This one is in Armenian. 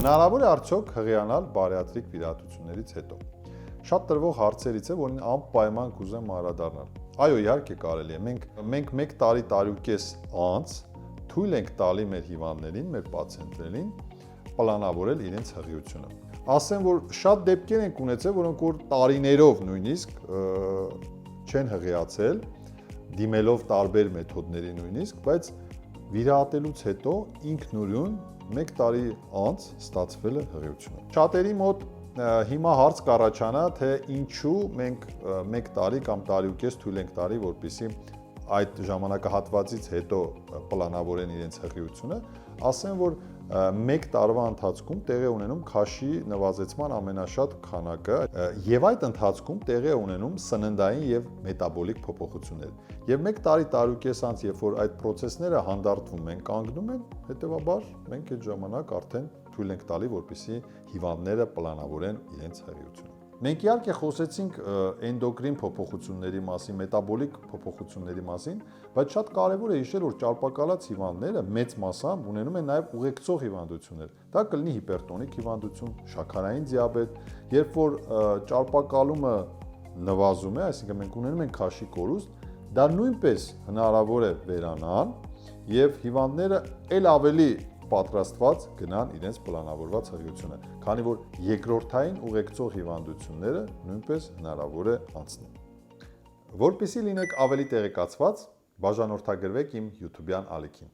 Հնարավոր է արդյոք հղիանալ բարիատրիկ վիրահատություններից հետո։ Շատ տրվող հարցերից է, որին անպայման կուզեմ անդրադառնալ։ Այո, իհարկե կարելի է։ Մենք 1 տարի, տարուկես անց թույլ ենք տալի մեր հիվանդներին, մեր պացիենտներին պլանավորել իրենց հղիությունը։ Ասեմ, որ շատ դեպքեր ենք ունեցել, որոնք որ տարիներով նույնիսկ չեն հղիացել, դիմելով տարբեր մեթոդների նույնիսկ, բայց վիրահատելուց հետո ինքնուրույն 1 տարի անց ստացվել է հղիությունը։ Շատերի մոտ հիմա հարց կառաջանա, թե ինչու մենք 1 տարի կամ տարիուկես թույլ ենք տալի, որպեսզի այդ ժամանակահատվածից հետո պլանավորեն իրենց հղիությունը, ասեմ, որ 1 տարվա ընթացքում տեղի է ունենում քաշի նվազեցման ամենաշատ քանակը եւ այդ ընթացքում տեղի է ունենում սննդային եւ մետաբոլիկ փոփոխություններ։ Եվ 1 տարի տարուկես անց, երբ որ այդ process-ները հանդարտվում են, կանգնում են, հետեւաբար մենք այդ ժամանակ արդեն թույլ ենք տալի, որպեսզի հիվանդները պլանավորեն իրենց հղիությունը։ Մենք իհարկե խոսեցինք էնդոկրին փոփոխությունների մասին, մետաբոլիկ փոփոխությունների մասին, բայց շատ կարևոր է հիշել, որ ճարպակալած հիվանդները մեծ մասամբ ունենում են նաև ուղեկցող հիվանդություններ։ Դա կլինի հիպերտոնիկ հիվանդություն, շաքարային դիաբետ, երբ որ ճարպակալումը նվազում է, այսինքն մենք ունենում ենք քաշի կորուստ, դա նույնպես հնարավոր է վերանալ եւ հիվանդները ել ավելի պատրաստված գնան իրենց պլանավորված հղիությունը, քանի որ երկրորդային ուղեկցող հիվանդությունները նույնպես հնարավոր է անցնել։ Որպեսզի լինեք ավելի տեղեկացված, բաժանորդագրվեք իմ YouTube-յան ալիքին։